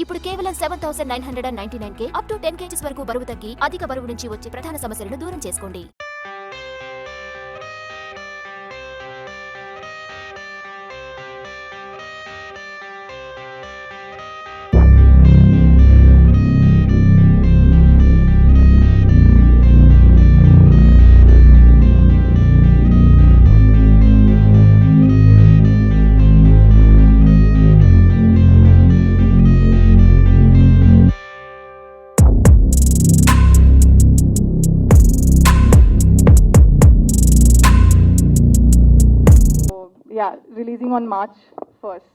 ఇప్పుడు కేవలం 7,999K up to 10 kgs వరకు బరువు తగ్గి అధిక బరువు నుంచి వచ్చే ప్రధాన సమస్యలను దూరం చేసుకోండి. Yeah, releasing on March 1st.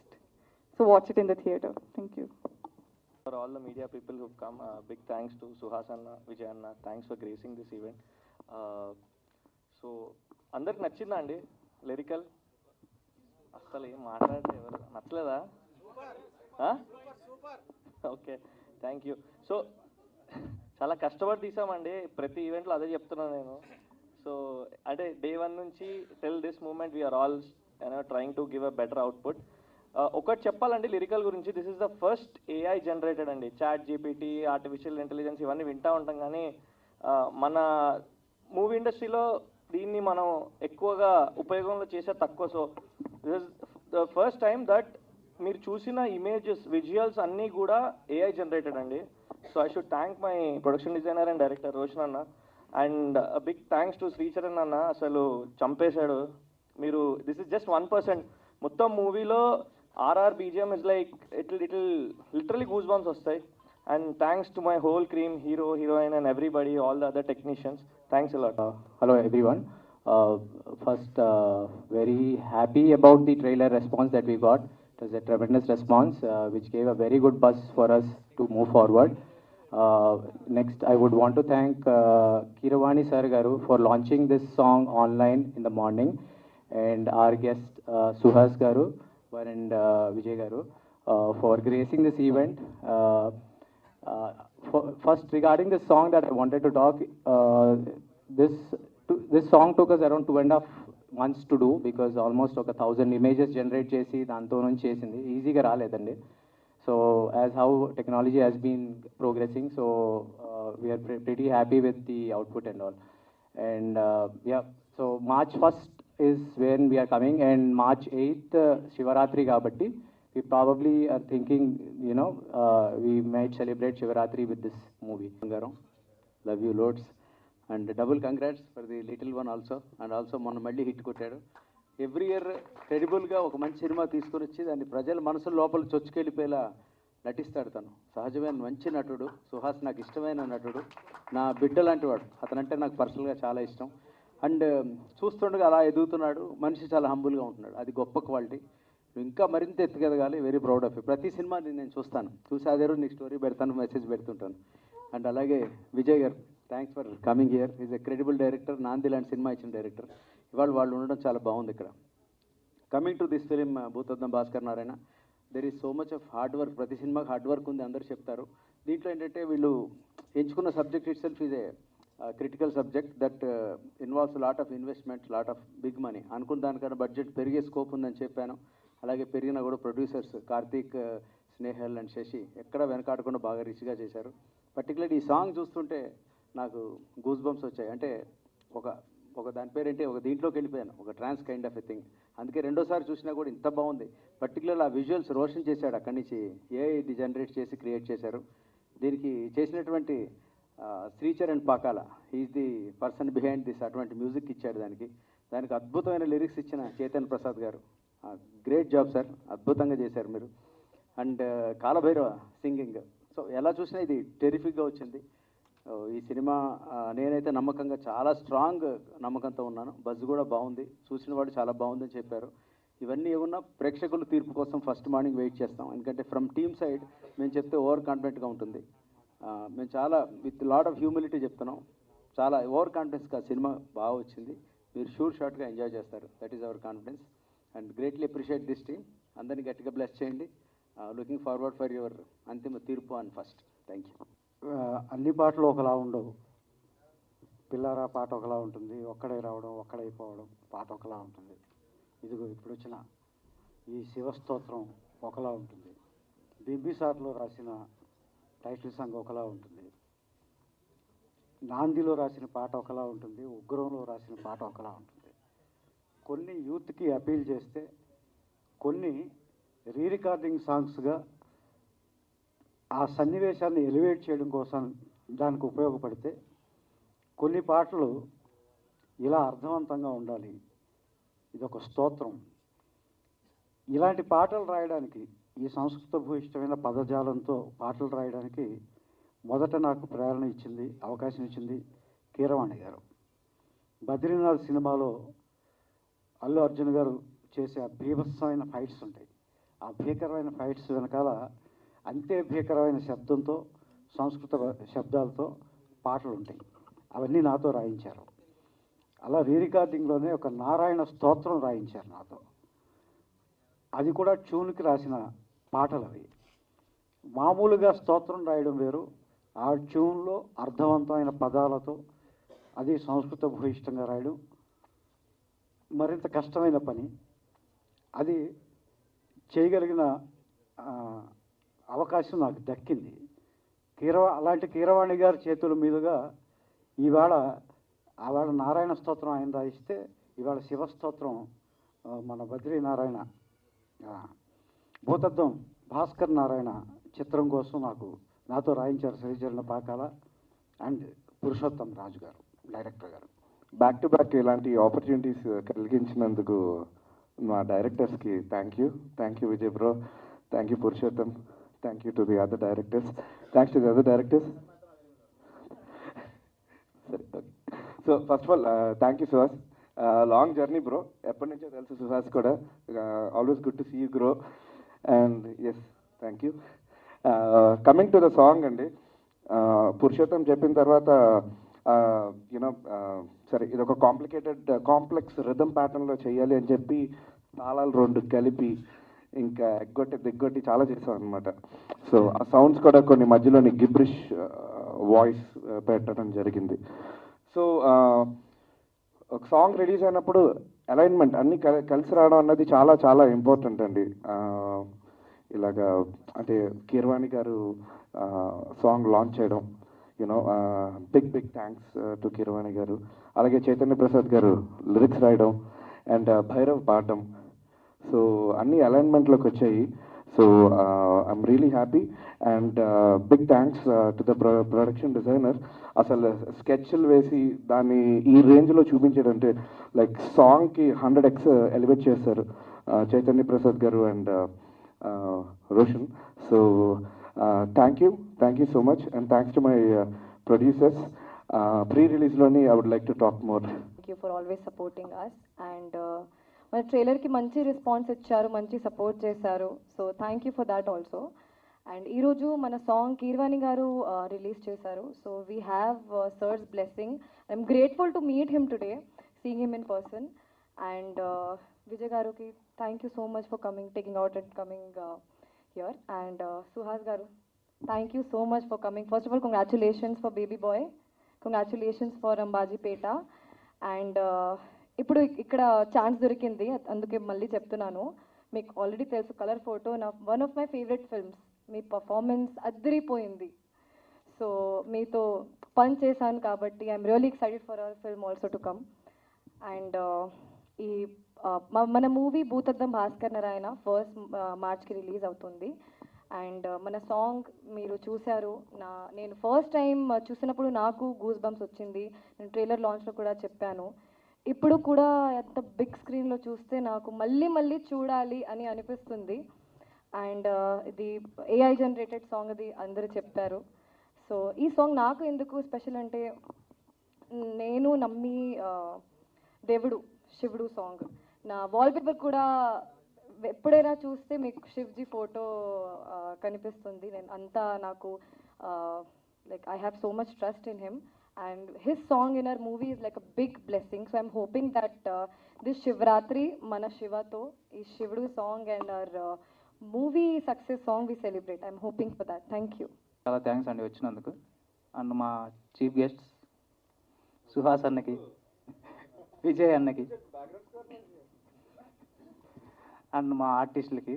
So watch it in the theater. Thank you. For all the media people who've come, big thanks to Suhas Anna, Vijay Anna. Thanks for gracing this event. So, అందరికి నచ్చిందా అండి lyrical? అసలు ఏం మాట్లాడితే ఎవరు నచ్చలేదా? Okay, thank you. So చాలా కష్టపడి తీసామండి, ప్రతి ఈవెంట్లో అదే చెప్తున్నాను నేను. సో అంటే డే 1 నుంచి till this moment we're all trying to give a better output. ఒకటి చెప్పాలండి లిరికల్ గురించి, this is the first AI generated అండి. చాట్ జీపీటీ, ఆర్టిఫిషియల్ ఇంటెలిజెన్స్ ఇవన్నీ వింటూ ఉంటాం, కానీ మన మూవీ ఇండస్ట్రీలో దీన్ని మనం ఎక్కువగా ఉపయోగంలో చేసే తక్కువ. So this is the first time that మీరు చూసిన ఇమేజెస్, విజువల్స్ అన్నీ కూడా ఏఐ జనరేటెడ్ అండి. So I should thank my production designer and director Roshan అన్న, and big thanks to Sricharan అన్న, అసలు చంపేశాడు. మీరు దిస్ ఇస్ జస్ట్ 1%. మొత్తం మూవీలో RR BGM is like it literally goosebumps వస్తాయి. And thanks to my whole crew, hero, heroine and everybody, all the other technicians. Thanks a lot. Hello everyone. First, very happy about the trailer response that we got. It was a tremendous response which gave a very good buzz for us to move forward. Next, I would want to thank Keeravani Sir Garu for launching this song online in the morning, and our guest Suhas Garu and Vijay Garu for gracing this event. First, regarding the song that I wanted to talk, this song took us around 2.5 months to do, because almost 1,000 images generate చేసి దాంతో నుంచి చేసింది ఈజీగా రాలేదండి. So as how technology has been progressing, so we are pretty happy with the output and all. And yeah, so March 1st is when we are coming, and March 8th Shivaratri kabatti we probably are thinking, we might celebrate Shivaratri with this movie. Love you loads, and double congrats for the little one also, and also మొన్న మళ్ళీ hit కొట్టాడు. Every year క్రెడిబుల్గా ఒక మంచి cinema తీసుకొని వచ్చి దాన్ని ప్రజల మనసుల లోపల చొచ్చుకెళ్ళిపోయేలా నటిస్తాడు. తను సహజమైన మంచి నటుడు. సుహాస్ నాకు ఇష్టమైన నటుడు, నా బిడ్డ లాంటి వాడు. అతనంటే నాకు పర్సనల్గా చాలా ఇష్టం. అండ్ చూస్తుండగా అలా ఎదుగుతున్నాడు. మనిషి చాలా హంబుల్గా ఉంటున్నాడు, అది గొప్ప క్వాలిటీ. ఇంకా మరింత ఎత్తుకెదగాలి. Very proud of you. ప్రతి సినిమా నేను చూస్తాను, చూసి అదే రోజు నీకు స్టోరీ పెడతాను, మెసేజ్ పెడుతుంటాను. అండ్ అలాగే విజయ్ గారు, thanks for coming here. Is a credible director, నాంది లాంటి సినిమా ఇచ్చిన డైరెక్టర్. ఇవాళ వాళ్ళు ఉండడం చాలా బాగుంది ఇక్కడ. Coming to this film Bhoothaddam Bhaskar Narayana, there is so much of hard work. ప్రతి సినిమాకి హార్డ్ వర్క్ ఉంది, అందరూ చెప్తారు. దీంట్లో ఏంటంటే వీళ్ళు ఎంచుకున్న subject itself is a critical subject that involves lot of investment, lot of big money. అనుకున్న దానికన్నా బడ్జెట్ పెరిగే స్కోప్ ఉందని చెప్పాను. అలాగే పెరిగినా కూడా ప్రొడ్యూసర్స్ కార్తీక్, స్నేహల్ అండ్ శశి ఎక్కడ వెనకాడకుండా బాగా రిచ్గా చేశారు. పర్టికులర్లీ ఈ సాంగ్ చూస్తుంటే నాకు గూస్ బంప్స్ వచ్చాయి. అంటే ఒక దాని పేరేంటి, ఒక దీంట్లోకి వెళ్ళిపోయాను, ఒక ట్రాన్స్ కైండ్ ఆఫ్ ఎ థింగ్. అందుకే రెండోసారి చూసినా కూడా ఇంత బాగుంది. పర్టికులర్ ఆ విజువల్స్ రోషన్ చేశాడు అక్కడి నుంచి, ఏఐ జనరేట్ చేసి క్రియేట్ చేశారు. దీనికి చేసినటువంటి Sricharan Pakala, he's the person behind this. అటువంటి మ్యూజిక్ ఇచ్చాడు దానికి అద్భుతమైన లిరిక్స్ ఇచ్చిన చేతన్ ప్రసాద్ గారు, గ్రేట్ జాబ్ సార్, అద్భుతంగా చేశారు మీరు. అండ్ కాలభైరవ సింగింగ్, సో ఎలా చూసినా ఇది టెరిఫిక్గా వచ్చింది. ఈ సినిమా నేనైతే నమ్మకంగా, చాలా స్ట్రాంగ్ నమ్మకంతో ఉన్నాను. బజ్ కూడా బాగుంది, చూసిన వాళ్ళు చాలా బాగుందని చెప్పారు. ఇవన్నీ ఏమన్నా ప్రేక్షకుల తీర్పు కోసం ఫస్ట్ మార్నింగ్ వెయిట్ చేస్తాం. ఎందుకంటే ఫ్రమ్ టీమ్ సైడ్ మేము చెప్తే ఓవర్ కాన్ఫిడెంట్గా ఉంటుంది. మేము చాలా విత్ లాట్ ఆఫ్ హ్యూమిలిటీ చెప్తున్నాం. చాలా ఓవర్ కాన్ఫిడెన్స్గా సినిమా బాగా వచ్చింది. మీరు షార్ట్గా ఎంజాయ్ చేస్తారు. That is our confidence and greatly appreciate this team. అందరినీ గట్టిగా బ్లెస్ చేయండి. లుకింగ్ ఫార్వర్డ్ ఫర్ యువర్ అంతిమ తీర్పు అండ్ ఫస్ట్. Thank you. అన్ని పాటలు ఒకలా ఉండవు. పిల్లారా పాట ఒకలా ఉంటుంది, ఒక్కడే రావడం ఒక్కడైపోవడం పాట ఒకలా ఉంటుంది. ఇదిగో ఇప్పుడు వచ్చిన ఈ శివస్తోత్రం ఒకలా ఉంటుంది. బింబిసార్లో రాసిన టైటిల్ సాంగ్ ఒకలా ఉంటుంది, నాందిలో రాసిన పాట ఒకలా ఉంటుంది, ఉగ్రంలో రాసిన పాట ఒకలా ఉంటుంది. కొన్ని యూత్కి అపీల్ చేస్తే, కొన్ని రీ రికార్డింగ్ సాంగ్స్గా ఆ సన్నివేశాన్ని ఎలివేట్ చేయడం కోసం దానికి ఉపయోగపడితే, కొన్ని పాటలు ఇలా అర్థవంతంగా ఉండాలి, ఇదొక స్తోత్రం. ఇలాంటి పాటలు రాయడానికి, ఈ సంస్కృత భూయిష్టమైన పదజాలంతో పాటలు రాయడానికి మొదట నాకు ప్రేరణ ఇచ్చింది, అవకాశం ఇచ్చింది కీరవాణి గారు. బద్రీనాథ్ సినిమాలో అల్లు అర్జున్ గారు చేసే ఆ భీభత్సమైన ఫైట్స్ ఉంటాయి. ఆ భీకరమైన ఫైట్స్ వెనకాల అంతే భీకరమైన శబ్దంతో, సంస్కృత శబ్దాలతో పాటలు ఉంటాయి. అవన్నీ నాతో రాయించారు. అలా రీ రికార్డింగ్లోనే ఒక నారాయణ స్తోత్రం రాయించారు నాతో. అది కూడా ట్యూన్కి రాసిన పాటలు అవి. మామూలుగా స్తోత్రం రాయడం వేరు, ఆ ట్యూన్లో అర్థవంతమైన పదాలతో అది సంస్కృత భూయిష్టంగా రాయడం మరింత కష్టమైన పని. అది చేయగలిగిన అవకాశం నాకు దక్కింది. అలాంటి కీరవాణి గారి చేతుల మీదుగా ఆవేళ నారాయణ స్తోత్రం ఆయన రాయిస్తే, ఇవాళ శివస్తోత్రం మన బద్రీనారాయణ భూతద్దం భాస్కర్ నారాయణ చిత్రం కోసం నాతో రాయించారు శ్రీచరణ పాకాల అండ్ పురుషోత్తం రాజు గారు, డైరెక్టర్ గారు. బ్యాక్ టు బ్యాక్ ఇలాంటి ఆపర్చునిటీస్ కలిగించినందుకు మా డైరెక్టర్స్కి thank you Vijay bro, thank you Purushottam, thank you to the other directors, thanks to the other directors. సరే, okay. So first of all thank you Suhas, long journey bro, ఎప్పటి నుంచో తెలుసు సుహాస్ కూడా, always good to see you grow and yes thank you. Coming to the song అండి, పురుషోత్తం చెప్పిన తర్వాత you know సరే ఇది ఒక కాంప్లెక్స్ రిథమ్ ప్యాటర్న్లో చేయాలి అని చెప్పి తాళాలు 2 కలిపి ఇంకా దిగ్గొట్టి చాలా చేసాం అనమాట. సో ఆ సౌండ్స్ కూడా కొన్ని మధ్యలోని గిబ్రిష్ వాయిస్ పెట్టడం జరిగింది. సో ఒక సాంగ్ రిలీజ్ అయినప్పుడు అలైన్మెంట్ అన్నీ కలిసి రావడం అన్నది చాలా చాలా ఇంపార్టెంట్ అండి. ఇలాగా అంటే కీరవాణి గారు సాంగ్ లాంచ్ చేయడం, you know big thanks to Keeravani గారు. అలాగే చైతన్య ప్రసాద్ గారు లిరిక్స్ రాయడం అండ్ భైరవ్ పాడడం, సో అన్ని అలైన్మెంట్లోకి వచ్చాయి. So I'm really happy and big thanks to the production designer. అసలు స్కెచ్లు వేసి దాన్ని ఈ రేంజ్లో చూపించాడంటే లైక్ సాంగ్కి 100x ఎలివేట్ చేస్తారు Chaitanya Prasad garu and Roshan. So thank you so much and thanks to my producers. ప్రీ-రిలీజ్లోని I would like to talk more. Thank you for always supporting us and మన ట్రైలర్కి మంచి రెస్పాన్స్ ఇచ్చారు, మంచి సపోర్ట్ చేశారు. So thank you for that also. And ఈరోజు మన song Keeravani garu release చేశారు. So we have sir's blessing. I'm grateful to meet him today, seeing him in person. And Vijay గారుకి thank you so much for taking out and coming here. And Suhas garu, thank you so much for coming. First of all congratulations for baby boy, congratulations for Ambajipeta. And ఇప్పుడు ఇక్కడ chance దొరికింది, అందుకే మళ్ళీ చెప్తున్నాను. మీకు already తెలుసు colour photo one of my favourite films. మీ performance అద్దరిపోయింది. సో మీతో పని చేశాను కాబట్టి I'm really excited for our film also to come. And ఈ మన మూవీ భూతద్దం భాస్కర్ నారాయణ 1st మార్చ్కి రిలీజ్ అవుతుంది. అండ్ మన సాంగ్ మీరు చూశారు. నేను ఫస్ట్ టైం చూసినప్పుడు నాకు గూస్ బంప్స్ వచ్చింది. నేను ట్రైలర్ లాంచ్లో కూడా చెప్పాను. ఇప్పుడు కూడా ఎంత బిగ్ స్క్రీన్లో చూస్తే నాకు మళ్ళీ చూడాలి అని అనిపిస్తుంది. అండ్ ఇది AI జనరేటెడ్ సాంగ్, అది అందరూ చెప్పారు. సో ఈ సాంగ్ నాకు ఎందుకు స్పెషల్ అంటే, నేను నమ్మి దేవుడు శివుడు సాంగ్ నా వాల్పేపర్ కూడా ఎప్పుడైనా చూస్తే మీకు శివ్జీ ఫోటో కనిపిస్తుంది. నేను అంతా నాకు like I have so much trust in him and his song in our movie is like a big blessing. So I'm hoping that this Shivratri mana Shiva to is Shivudu song and our movie success song we celebrate. I'm hoping for that. Thank you. చాలా thanks అండి వచ్చినందుకు. And మా chief guests Suhas అన్నకి, విజయ్ అన్నకి and మా ఆర్టిస్టులకి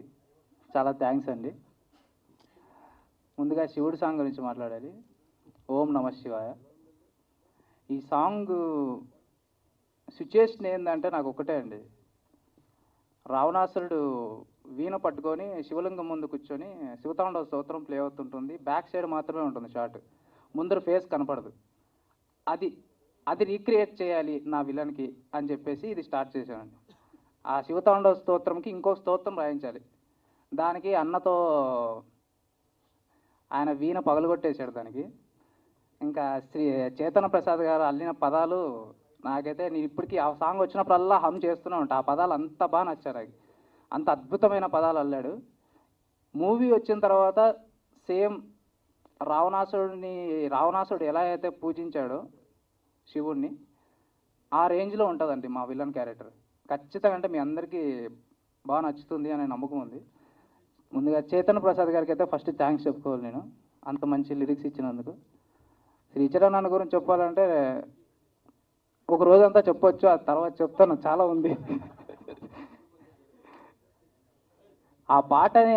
చాలా thanks అండి. ముందుగా శివుడి సాంగ్ గురించి మాట్లాడాలి. ఓం నమ శివాయ. ఈ సాంగ్ సిచ్యుయేషన్ ఏంటంటే నాకు ఒకటే అండి. రావణాసురుడు వీణ పట్టుకొని శివలింగం ముందు కూర్చొని శివతాండవ స్తోత్రం ప్లే అవుతుంటుంది. బ్యాక్ సైడ్ మాత్రమే ఉంటుంది షాట్, ముందర ఫేస్ కనపడదు. అది రీక్రియేట్ చేయాలి నా విలన్కి అని చెప్పేసి ఇది స్టార్ట్ చేశానండి. ఆ శివతాండవ స్తోత్రంకి ఇంకో స్తోత్రం రాయించాలి. దానికి అన్నతో ఆయన వీణ పగలగొట్టేశాడు దానికి. ఇంకా శ్రీ చేతన ప్రసాద్ గారు అల్లిన పదాలు నాకైతే నేను ఇప్పటికీ ఆ సాంగ్ వచ్చినప్పుడల్లా హమ్ చేస్తూనే ఉంటాను. ఆ పదాలు అంత బాగా నచ్చారు నాకు. అంత అద్భుతమైన పదాలు అల్లాడు. మూవీ వచ్చిన తర్వాత సేమ్ రావణాసురుడు ఎలా అయితే పూజించాడో శివుణ్ణి, ఆ రేంజ్లో ఉంటుందండి మా విలన్ క్యారెక్టర్. ఖచ్చితంగా అంటే మీ అందరికీ బాగా నచ్చుతుంది అనే నమ్మకం ఉంది. ముందుగా చేతన్ ప్రసాద్ గారికి అయితే ఫస్ట్ థ్యాంక్స్ చెప్పుకోవాలి నేను, అంత మంచి లిరిక్స్ ఇచ్చినందుకు. శ్రీచరణ్ అన్న గురించి చెప్పాలంటే ఒక రోజంతా చెప్పొచ్చు, ఆ తర్వాత చెప్తాను, చాలా ఉంది. ఆ పాటని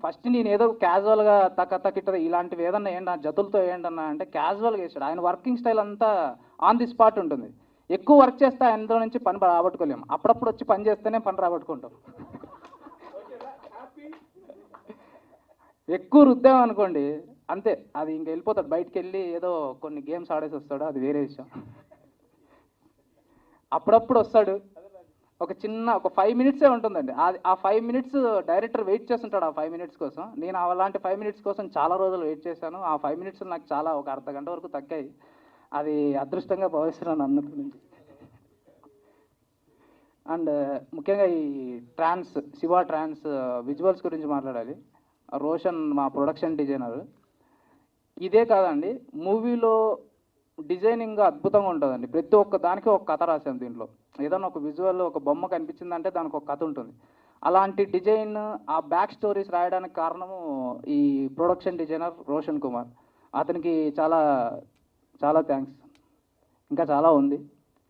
ఫస్ట్ నేను ఏదో క్యాజువల్గా తక్కిట్ట ఇలాంటివి ఏదన్నా ఏంటి జతులతో ఏంటన్నా అంటే క్యాజువల్గా వేసాడు. ఆయన వర్కింగ్ స్టైల్ అంతా ఆన్ ది స్పాట్ ఉంటుంది. ఎక్కువ వర్క్ చేస్తే ఆయనలో నుంచి పని రాబట్టుకోలేము. అప్పుడప్పుడు వచ్చి పని చేస్తేనే పని రాబట్టుకుంటాం. ఎక్కువ రుద్దామనుకోండి అంతే, అది ఇంక వెళ్ళిపోతాడు. బయటికి వెళ్ళి ఏదో కొన్ని గేమ్స్ ఆడేసి వస్తాడు, అది వేరే విషయం. అప్పుడప్పుడు వస్తాడు, ఒక 5 మినిట్సే ఉంటుందండి. ఆ 5 మినిట్స్ డైరెక్టర్ వెయిట్ చేస్తుంటాడు. ఆ 5 మినిట్స్ కోసం నేను అలాంటి 5 మినిట్స్ కోసం చాలా రోజులు వెయిట్ చేశాను. ఆ 5 మినిట్స్ నాకు చాలా ఒక అర్ధ గంట వరకు తగ్గాయి. అది అదృష్టంగా భావిస్తున్నాను అన్న గురించి. అండ్ ముఖ్యంగా ఈ శివ ట్రాన్స్ విజువల్స్ గురించి మాట్లాడాలి. రోషన్ మా ప్రొడక్షన్ డిజైనర్. ఇదే కాదండి, మూవీలో డిజైనింగ్ అద్భుతంగా ఉంటుందండి. ప్రతి ఒక్క దానికి ఒక కథ రాశాను దీంట్లో. ఏదైనా ఒక విజువల్ ఒక బొమ్మ కనిపించిందంటే దానికి ఒక కథ ఉంటుంది. అలాంటి డిజైన్ ఆ బ్యాక్ స్టోరీస్ రాయడానికి కారణము ఈ ప్రొడక్షన్ డిజైనర్ రోషన్ కుమార్. అతనికి చాలా చాలా థ్యాంక్స్. ఇంకా చాలా ఉంది,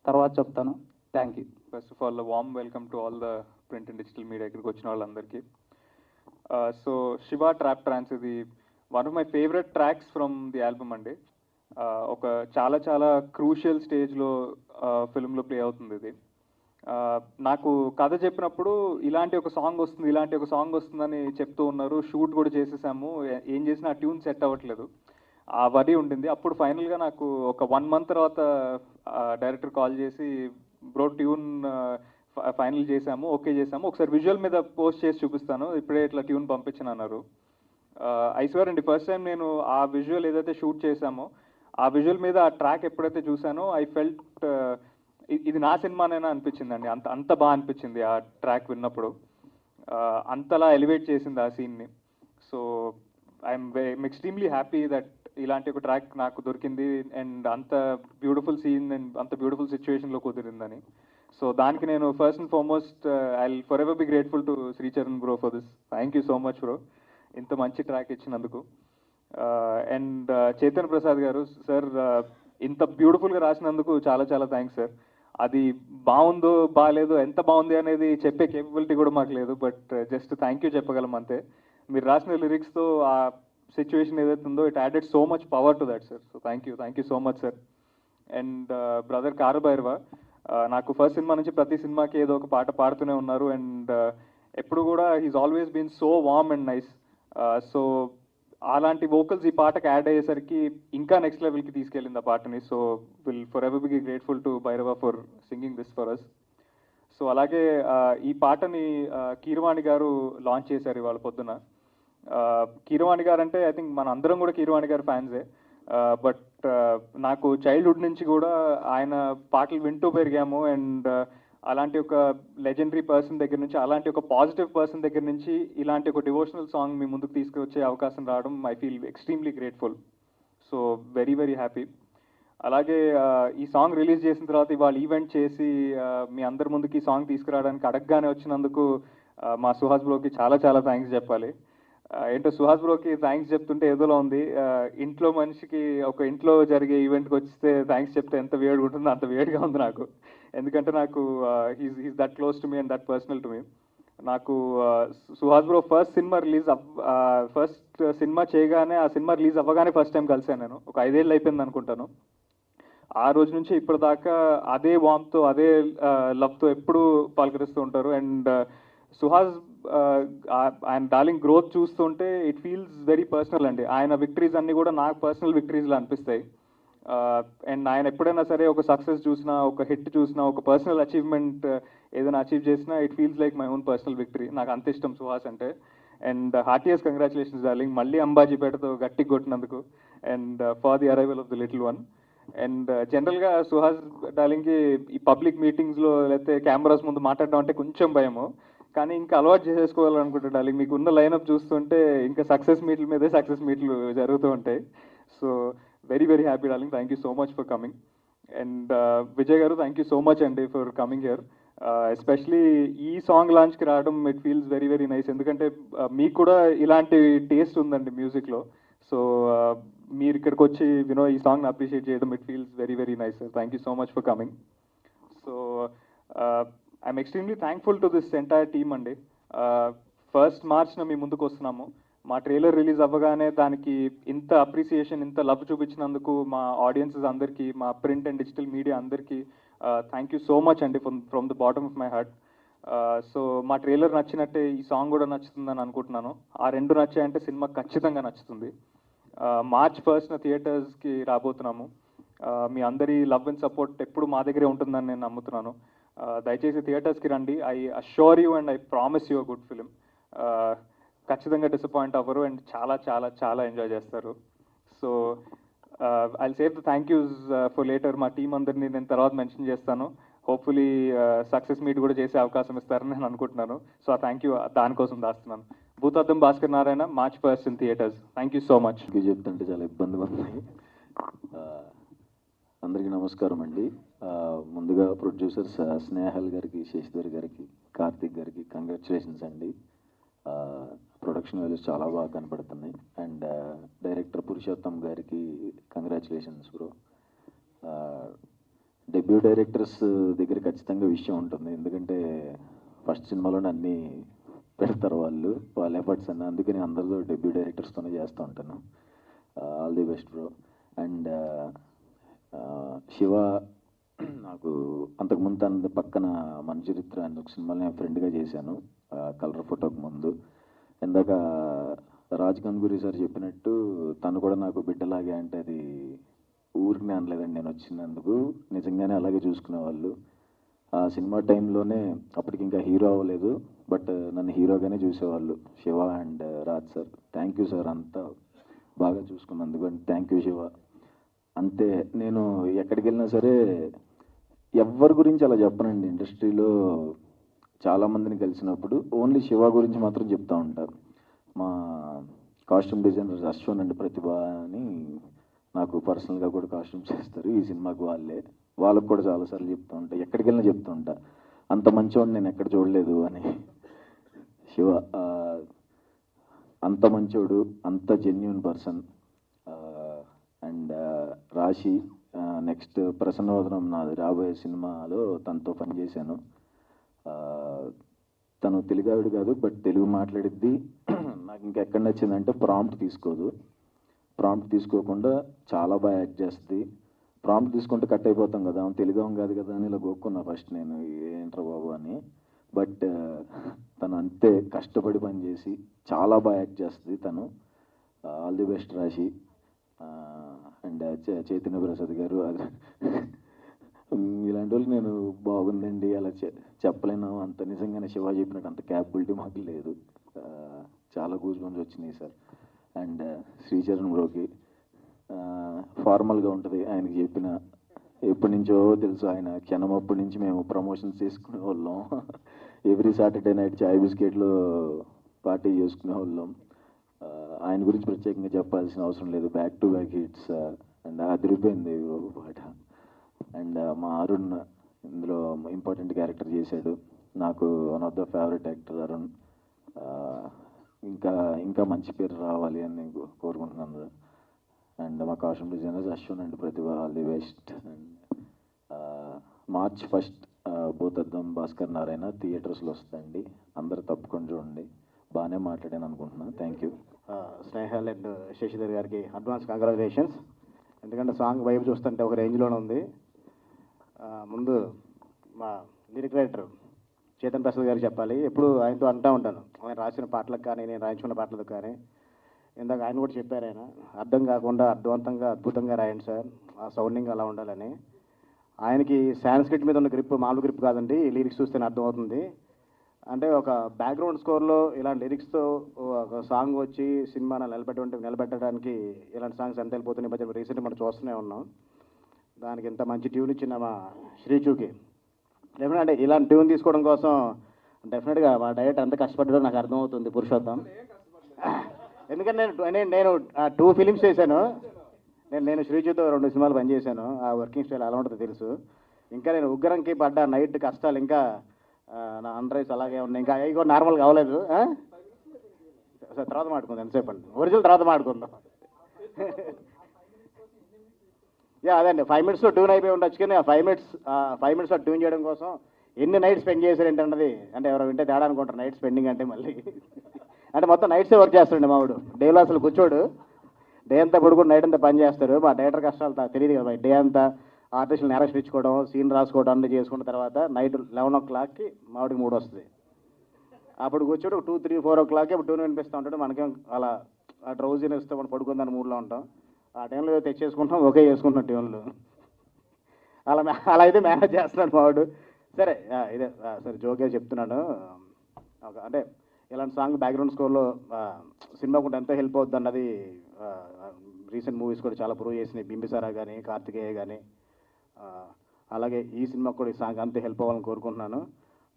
తర్వాత చెప్తాను. Thank you. First of all warm welcome to all the print and digital media ఇక్కడికి వచ్చిన వాళ్ళందరికీ. సో శివ ట్రాప్ ట్రాన్స్ ఇది one of my favourite tracks from the album అండి. ఒక చాలా చాలా క్రూషియల్ స్టేజ్లో ఫిల్మ్లో ప్లే అవుతుంది ఇది. నాకు కథ చెప్పినప్పుడు ఇలాంటి ఒక సాంగ్ వస్తుందని చెప్తూ ఉన్నారు. షూట్ కూడా చేసేసాము, ఏం చేసినా ఆ ట్యూన్ సెట్ అవ్వట్లేదు, ఆ వరి ఉండింది. అప్పుడు ఫైనల్గా నాకు ఒక 1 month తర్వాత డైరెక్టర్ కాల్ చేసి బ్రో ట్యూన్ ఫైనల్ చేసాము, ఓకే చేసాము, ఒకసారి విజువల్ మీద పోస్ట్ చేసి చూపిస్తాను, ఇప్పుడే ఇట్లా ట్యూన్ పంపించను అన్నారు. ఐ స్వేర్ అండి, ఫస్ట్ టైం నేను ఆ విజువల్ ఏదైతే షూట్ చేశామో ఆ విజువల్ మీద ఆ ట్రాక్ ఎప్పుడైతే చూసానో ఐ ఫెల్ట్ ఇది నా సినిమానైనా అనిపించిందండి. అంత బాగా అనిపించింది ఆ ట్రాక్ విన్నప్పుడు. అంతలా ఎలివేట్ చేసింది ఆ సీన్ని. So I'm extremely happy that ఇలాంటి ఒక ట్రాక్ నాకు దొరికింది అండ్ అంత బ్యూటిఫుల్ సీన్ అండ్ అంత బ్యూటిఫుల్ సిచ్యువేషన్లో కుదిరిందని. సో దానికి నేను first and foremost I will forever be grateful to Sricharan bro for this. Thank you so much bro, ఇంత మంచి ట్రాక్ ఇచ్చినందుకు. అండ్ చేతన్ ప్రసాద్ గారు సార్, ఇంత బ్యూటిఫుల్గా రాసినందుకు చాలా చాలా థ్యాంక్స్ సార్. అది బాగుందో బాగాలేదో ఎంత బాగుంది అనేది చెప్పే కేపబిలిటీ కూడా మాకు లేదు, బట్ జస్ట్ థ్యాంక్ యూ చెప్పగలం అంతే. మీరు రాసిన లిరిక్స్తో ఆ సిచ్యువేషన్ ఏదైతే ఉందో it added so much power to that sir. So thank you so much sir. And brother Kalabhairava, నాకు ఫస్ట్ సినిమా నుంచి ప్రతి సినిమాకి ఏదో ఒక పాట పాడుతూనే ఉన్నారు. అండ్ ఎప్పుడు కూడా he's always been so warm and nice. So అలాంటి వోకల్స్ ఈ పాటకి యాడ్ అయ్యేసరికి ఇంకా నెక్స్ట్ లెవెల్కి తీసుకెళ్ళింది ఆ పాటని. So will forever be grateful to Bhairava for singing this for us. So అలాగే ఈ పాటని కీరవాణి గారు లాంచ్ చేశారు ఇవాళ పొద్దున. కీరవాణి గారు అంటే ఐ థింక్ మన అందరం కూడా కీరవాణి గారు ఫ్యాన్సే. బట్ నాకు చైల్డ్హుడ్ నుంచి కూడా ఆయన పాటలు వింటూ పెరిగాము. అండ్ అలాంటి ఒక లెజెండరీ పర్సన్ దగ్గర నుంచి, అలాంటి ఒక పాజిటివ్ పర్సన్ దగ్గర నుంచి ఇలాంటి ఒక డివోషనల్ సాంగ్ మీ ముందుకు తీసుకొచ్చే అవకాశం రావడం I feel extremely grateful. So very very happy. అలాగే ఈ సాంగ్ రిలీజ్ చేసిన తర్వాత ఇవాళ ఈవెంట్ చేసి మీ అందరి ముందుకి ఈ సాంగ్ తీసుకురావడానికి అడగగానే వచ్చినందుకు మా సుహాస్ బ్రోకి చాలా చాలా థ్యాంక్స్ చెప్పాలి. ఏంటో సుహాస్ బ్రోకి థ్యాంక్స్ చెప్తుంటే ఏదోలా ఉంది. ఇంట్లో మనిషికి ఒక ఇంట్లో జరిగే ఈవెంట్కి వస్తే థ్యాంక్స్ చెప్తే ఎంత వేడిగా ఉంటుందో అంత వేడిగా ఉంది నాకు. ఎందుకంటే నాకు he's that close to me and that personal to me. నాకు సుహాస్ బ్రో ఫస్ట్ సినిమా చేయగానే ఆ సినిమా రిలీజ్ అవ్వగానే ఫస్ట్ టైం కలిసాను నేను. ఒక 5 ఏళ్ళు అయిపోయింది అనుకుంటాను. ఆ రోజు నుంచి ఇప్పటిదాకా అదే వామ్తో అదే లవ్తో ఎప్పుడు పలకరిస్తూ ఉంటారు. అండ్ సుహాస్ ఆయన డార్లింగ్ గ్రోత్ చూస్తుంటే ఇట్ ఫీల్స్ వెరీ పర్సనల్ అండి. ఆయన విక్టరీస్ అన్నీ కూడా నాకు పర్సనల్ విక్టరీస్లా అనిపిస్తాయి. అండ్ ఆయన ఎప్పుడైనా సరే ఒక సక్సెస్ చూసినా, ఒక హిట్ చూసినా, ఒక పర్సనల్ అచీవ్మెంట్ ఏదైనా అచీవ్ చేసినా it feels like my own personal victory. నాకు అంత ఇష్టం సుహాస్ అంటే. అండ్ హార్టియస్ కంగ్రాచులేషన్స్ డార్లింగ్, మళ్ళీ అంబాజీపేటతో గట్టిగా కొట్టినందుకు and for the arrival of the little one. And జనరల్గా సుహాస్ డార్లింగ్కి ఈ పబ్లిక్ మీటింగ్స్లో లేకపోతే కెమెరాస్ ముందు మాట్లాడడం అంటే కొంచెం భయము, కానీ ఇంకా అలవాటు చేసేసుకోవాలనుకుంటా డార్లింగ్. మీకు ఉన్న లైనప్ చూస్తుంటే ఇంకా సక్సెస్ మీట్ల మీదే సక్సెస్ మీట్లు జరుగుతూ ఉంటాయి. So very very happy darling, thank you so much for coming. And Vijay గారు థ్యాంక్ యూ సో మచ్ అండి ఫర్ కమింగ్ హియర్. ఎస్పెషలీ ఈ సాంగ్ లాంచ్కి రావడం it feels very very nice. ఎందుకంటే మీకు కూడా ఇలాంటి టేస్ట్ ఉందండి మ్యూజిక్లో. సో మీరు ఇక్కడికి వచ్చి ఈ సాంగ్ని అప్రిషియేట్ చేయడం it feels very very nice. Thank you so much for coming. So I'm extremely thankful to this entire team అండి. 1st March మీ ముందుకు వస్తున్నాము. మా ట్రైలర్ రిలీజ్ అవ్వగానే దానికి ఇంత అప్రిసియేషన్, ఇంత లవ్ చూపించినందుకు మా ఆడియన్సెస్ అందరికీ, మా ప్రింట్ అండ్ డిజిటల్ మీడియా అందరికీ థ్యాంక్ యూ సో మచ్ అండి from the bottom of my heart. So మా ట్రైలర్ నచ్చినట్టే ఈ సాంగ్ కూడా నచ్చుతుందని అనుకుంటున్నాను. ఆ రెండు నచ్చాయంటే సినిమా ఖచ్చితంగా నచ్చుతుంది. March 1st థియేటర్స్కి రాబోతున్నాము. మీ అందరి లవ్ అండ్ సపోర్ట్ ఎప్పుడు మా దగ్గరే ఉంటుందని నేను నమ్ముతున్నాను. దయచేసి థియేటర్స్కి రండి. I assure you and I promise you a good film. ఖచ్చితంగా డిసప్పాయింట్ అవ్వరు అండ్ చాలా చాలా చాలా ఎంజాయ్ చేస్తారు. So I save the thank yous for later. మా టీం అందరినీ నేను తర్వాత మెన్షన్ చేస్తాను. హోప్ఫుల్లీ సక్సెస్ మీట్ కూడా చేసే అవకాశం ఇస్తారని నేను అనుకుంటున్నాను. సో ఆ థ్యాంక్ యూ దానికోసం దాస్తున్నాను. Bhoothaddam Bhaskar Narayana, March 1st in theaters. Thank you so much. చెప్తుంటే చాలా ఇబ్బందిగా ఉన్నాయి. అందరికీ నమస్కారం అండి. ముందుగా ప్రొడ్యూసర్స్ స్నేహల్ గారికి, శశిధర్ గారికి, కార్తిక్ గారికి కంగ్రాచులేషన్స్ అండి. ప్రొడక్షన్ వాల్యూస్ చాలా బాగా కనపడుతున్నాయి. అండ్ డైరెక్టర్ పురుషోత్తం గారికి కంగ్రాచులేషన్స్ బ్రో. డెబ్యూ డైరెక్టర్స్ దగ్గర ఖచ్చితంగా విషయం ఉంటుంది. ఎందుకంటే ఫస్ట్ సినిమాలోనే అన్నీ పెడతారు వాళ్ళ ఎఫర్ట్స్ అన్నీ. అందుకని అందరితో డెబ్యూ డైరెక్టర్స్తోనే చేస్తూ ఉంటాను. All the best bro. And Shiva నాకు అంతకుముందు తన పక్కన మన చరిత్ర అని ఒక సినిమాలో నేను ఫ్రెండ్గా చేశాను, కలర్ ఫోటోకి ముందు. ఇందాక రాజ్ గంగూరి సార్ చెప్పినట్టు తను కూడా నాకు బిడ్డలాగే, అంటే అది ఊరికి అనలేదండి, నేను వచ్చినందుకు నిజంగానే అలాగే చూసుకునేవాళ్ళు. ఆ సినిమా టైంలోనే అప్పటికి ఇంకా హీరో అవ్వలేదు, బట్ నన్ను హీరోగానే చూసేవాళ్ళు Shiva and Raj sir. Thank you sir, అంతా బాగా చూసుకున్నందుకు. And thank you Shiva. అంతే, నేను ఎక్కడికి వెళ్ళినా సరే ఎవరి గురించి అలా చెప్పనండి. ఇండస్ట్రీలో చాలామందిని కలిసినప్పుడు ఓన్లీ శివ గురించి మాత్రం చెప్తూ ఉంటారు. మా కాస్ట్యూమ్ డిజైనర్ అశ్వన్ అండ్ ప్రతిభ అని నాకు పర్సనల్గా కూడా కాస్ట్యూమ్స్ చేస్తారు ఈ సినిమాకి. వాళ్ళకు కూడా చాలాసార్లు చెప్తూ ఉంటా, ఎక్కడికి వెళ్ళినా చెప్తూ ఉంటా, అంత మంచివాడిని నేను ఎక్కడ చూడలేదు అని. శివ అంత మంచోడు, అంత జెన్యున్ పర్సన్. అండ్ రాశి, నెక్స్ట్ ప్రసన్నవదనం నాది రాబోయే సినిమాలో తనతో పనిచేశాను. తను తెలుగావిడ కాదు, బట్ తెలుగు మాట్లాడిద్ది. నాకు ఇంకా ఎక్కడ నచ్చిందంటే ప్రాంప్ట్ తీసుకోదు. ప్రాంప్ట్ తీసుకోకుండా చాలా బాగా యాక్ట్ చేస్తుంది. ప్రాంప్ట్ తీసుకుంటే కట్ అయిపోతాం కదా, తెలుగు కాదు కదా అని ఇలా గోక్కున్నా ఫస్ట్ నేను, ఏంట్రా బాబు అని. బట్ తను అంతే కష్టపడి పనిచేసి చాలా బాగా యాక్ట్ చేస్తుంది తను. ఆల్ ది బెస్ట్ రాశి. అండ్ చైతన్య ప్రసాద్ గారు, అది ఇలాంటి వాళ్ళు నేను బాగుందండి అలా చెప్పలేను. అంత నిజంగానే శివ చెప్పినట్టు అంత క్యాపబిలిటీ మాకు లేదు. చాలా గూజ్ బంప్స్ వచ్చినాయి సార్. అండ్ శ్రీచరణ్ బ్రోకి ఫార్మల్గా ఉంటుంది ఆయనకి చెప్పిన, ఎప్పటి నుంచో తెలుసు ఆయన క్షణం. అప్పటి నుంచి మేము ప్రమోషన్స్ చేసుకునే వాళ్ళం. ఎవ్రీ సాటర్డే నైట్ చాయ్ బిస్కెట్లు పార్టీ చేసుకునే వాళ్ళం. ఆయన గురించి ప్రత్యేకంగా చెప్పాల్సిన అవసరం లేదు. Back to back hits. And అదిరిపోయింది పాట. అండ్ మా అరుణ్ ఇందులో ఇంపార్టెంట్ క్యారెక్టర్ చేశాడు. నాకు one of the favourite actor Arun. ఇంకా మంచి పేరు రావాలి అని కోరుకుంటున్నాను. అండ్ మా costume designers Ashwin and Pratibha, all the best. And March 1 Bhoothaddam Bhaskar Narayana థియేటర్స్లో వస్తుందండి. అందరూ తప్పకుండా చూడండి. బాగానే మాట్లాడాను అనుకుంటున్నాను. Thank you. Snehal and Shashidhar గారికి అడ్వాన్స్ కంగ్రాచులేషన్స్. ఎందుకంటే సాంగ్ వైబ్ చూస్తుంటే ఒక రేంజ్లోనే ఉంది. ముందు మా లిరిక్ రైటర్ చేతన్ ప్రసాద్ గారికి చెప్పాలి. ఎప్పుడు ఆయనతో అంటూ ఉంటాను, ఆయన రాసిన పాటలకు కానీ నేను రాయించుకున్న పాటలకు కానీ. ఇందాక ఆయన కూడా చెప్పారు, ఆయన అర్థం కాకుండా అర్థవంతంగా అద్భుతంగా రాయండి సార్, ఆ సౌండింగ్ అలా ఉండాలని. ఆయనకి సాంస్క్రిట్ మీద ఉన్న గ్రిప్ మామూలు గ్రిప్ కాదండి, లిరిక్స్ చూస్తేనే అర్థమవుతుంది. అంటే ఒక బ్యాక్గ్రౌండ్ స్కోర్లో ఇలాంటి లిరిక్స్తో ఒక సాంగ్ వచ్చి సినిమాను నిలబెట్టడానికి ఇలాంటి సాంగ్స్ ఎంత వెళ్ళిపోతున్నాయి మధ్య రీసెంట్గా మనం చూస్తూనే ఉన్నాం. దానికి ఇంత మంచి ట్యూన్ ఇచ్చిన మా శ్రీచూకి డెఫినెట్ అంటే ఇలాంటి ట్యూన్ తీసుకోవడం కోసం డెఫినెట్గా మా డైరెక్టర్ ఎంత కష్టపడ్డాడో నాకు అర్థమవుతుంది పురుషోత్తం. ఎందుకంటే నేను 2 ఫిలిమ్స్ చేశాను. నేను శ్రీజుతో 2 సినిమాలు పనిచేశాను. ఆ వర్కింగ్ స్టైల్ ఎలా ఉంటుందో తెలుసు. ఇంకా నేను ఉగ్రంకి పడ్డ నైట్ కష్టాలు ఇంకా నా అండర్రైస్ అలాగే ఉన్నాయి. ఇంకా అవి కూడా నార్మల్గా అవ్వలేదు. సరే తర్వాత మాట్లాడుకుందాం, ఎంతసేపు అండి ఒరిజినల్ తర్వాత మాట్లాడుకుందాం. అదండి 5 minutesలో ట్యూన్ అయిపోయి ఉండొచ్చు, కానీ ఆ 5 minutesలో ట్యూన్ చేయడం కోసం ఎన్ని నైట్ స్పెండ్ చేశారు ఏంటన్నది అంటే ఎవరో వింటే తేడా అనుకుంటారు. నైట్ స్పెండింగ్ అంటే మళ్ళీ అంటే మొత్తం నైట్సే వర్క్ చేస్తాడండి మావాడు. డేలో అసలు కూర్చోడు, డే అంతా పడుకుని నైట్ అంతా పని చేస్తారు. మా డైరెక్టర్ కష్టాలు తెలియదు కదా. డే అంతా ఆర్టిస్టులు నేరేషన్ ఇచ్చుకోవడం, సీన్ రాసుకోవడం అన్నీ చేసుకున్న తర్వాత నైట్ 11 o'clockకి మావాడికి 3 వస్తుంది. అప్పుడు కూర్చోడు 2, 3, 4 o'clockకి అప్పుడు ట్యూన్ వినిపిస్తూ ఉంటాడు. మనకేం అలా ఆ డ్రౌజీనెస్తో మనం పడుకుందని మూడ్లో ఉంటాం. ఆ టైంలో తెచ్చేసుకుంటాం, ఓకే చేసుకుంటున్నాం ట్యూన్లు. అలా అయితే మేనేజ్ చేస్తున్నాడు మావాడు. సరే ఇదే సరే జోకే చెప్తున్నాను. అంటే ఇలాంటి సాంగ్ బ్యాక్గ్రౌండ్ స్కోర్లో సినిమాకు ఎంతో హెల్ప్ అవుతుంది అన్నది రీసెంట్ మూవీస్ కూడా చాలా ప్రూవ్ చేసినాయి. బింబిసారా కానీ కార్తికేయ కానీ. అలాగే ఈ సినిమాకు కూడా ఈ సాంగ్ అంతే హెల్ప్ అవ్వాలని కోరుకుంటున్నాను.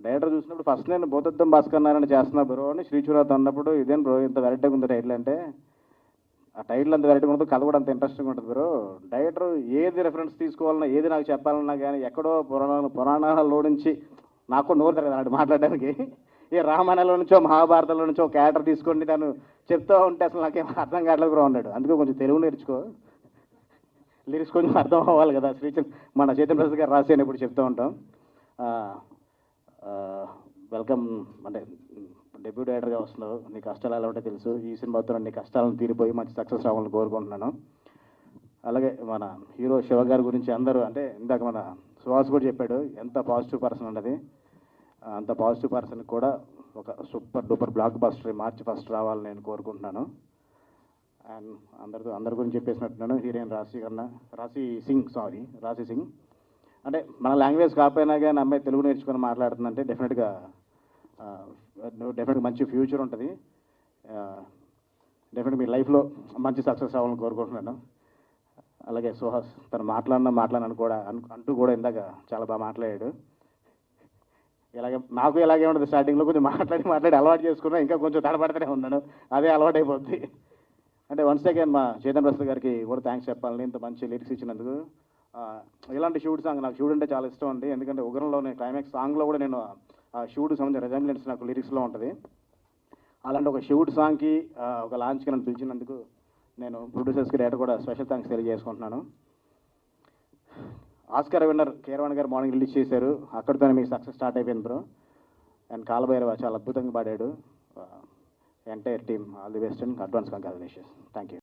డైరెక్టర్ చూసినప్పుడు ఫస్ట్ నేను భూతద్దం భాస్కర్ నారాయణ చేస్తున్నా బ్రో అని శ్రీచురాత్ అన్నప్పుడు, ఇదేం బ్రో ఇంత వెరైటీగా ఉంది టైటిల్ అంటే, ఆ టైటిల్ అంత వెరైటీగా ఉంటుంది, కథ కూడా అంత ఇంట్రెస్టింగ్ ఉంటుంది బ్రో. డైరెక్టర్ ఏది రెఫరెన్స్ తీసుకోవాలన్నా ఏది నాకు చెప్పాలన్నా కానీ ఎక్కడో పురాణాలలో నుంచి నాకు నోరు తిరగదు అలాంటి మాట్లాడడానికి. ఈ రామాయణంలో నుంచో మహాభారతంలో నుంచో క్యారెక్టర్ తీసుకొని తను చెప్తూ ఉంటే అసలు నాకేం అర్థం కావట్లేదు బ్రో అన్నాడు. అందుకే కొంచెం తెలుగు నేర్చుకో, లిరిక్స్ కొంచెం అర్థం అవ్వాలి కదా. మన చేతన్ ప్రసాద్ గారు రాసి అని ఇప్పుడు చెప్తూ ఉంటాం. వెల్కమ్, అంటే డెబ్యూ డైరెక్టర్గా వస్తున్నావు, నీ కష్టాలు ఎలా ఉంటే తెలుసు. ఈ సినిమాతో నీ కష్టాలను తీరిపోయి మంచి సక్సెస్ రావాలని కోరుకుంటున్నాను. అలాగే మన హీరో శివ గారి గురించి అందరూ అంటే ఇందాక మన సుహాస్ కూడా చెప్పాడు ఎంత పాజిటివ్ పర్సన్ అన్నది. అంత పాజిటివ్ పర్సన్ కూడా ఒక super duper block buster March 1 రావాలని నేను కోరుకుంటున్నాను. అండ్ అందరి గురించి చెప్పేసినట్టున్నాను. హీరోయిన్ రాశి సింగ్ అంటే మన లాంగ్వేజ్ కాకపోయినా కానీ అమ్మాయి తెలుగు నేర్చుకొని మాట్లాడుతుందంటే డెఫినెట్గా మంచి ఫ్యూచర్ ఉంటుంది. డెఫినెట్గా మీ లైఫ్లో మంచి సక్సెస్ రావాలని కోరుకుంటున్నాను. అలాగే సుహాస్ తను మాట్లాడను కూడా అంటూ కూడా ఇందాక చాలా బాగా మాట్లాడాడు. నాకు ఇలాగే ఉంటుంది. స్టార్టింగ్లో కొంచెం మాట్లాడి అలవాటు చేసుకున్నా, ఇంకా కొంచెం తడబడుతూనే ఉన్నాను, అదే అలవాటు అయిపోద్ది. అంటే వన్స్ అగైన్ మా చేతన్ ప్రసాద్ గారికి కూడా థ్యాంక్స్ చెప్పాలని, ఇంత మంచి లిరిక్స్ ఇచ్చినందుకు. ఇలాంటి షూట్ సాంగ్ నాకు షూట్ అంటే చాలా ఇష్టం అండి. ఎందుకంటే ఉగ్రంలోనే క్లైమాక్స్ సాంగ్లో కూడా నేను ఆ షూట్ సంబంధించిన రెజంబ్లెన్స్ నాకు లిరిక్స్లో ఉంటుంది. అలాంటి ఒక షూట్ సాంగ్కి ఒక లాంచ్కి నన్ను పిలిచినందుకు నేను ప్రొడ్యూసర్స్కి డైరెక్టర్ కూడా స్పెషల్ థ్యాంక్స్ తెలియజేసుకుంటున్నాను. ఆస్కార్ విన్నర్ కీరవాణి గారు మార్నింగ్ రిలీజ్ చేశారు, అక్కడితోనే మీకు సక్సెస్ స్టార్ట్ అయిపోయింది బ్రో. అండ్ కాలభైరవ చాలా అద్భుతంగా పాడాడు. Entire team all the best and advance congratulations. Thank you.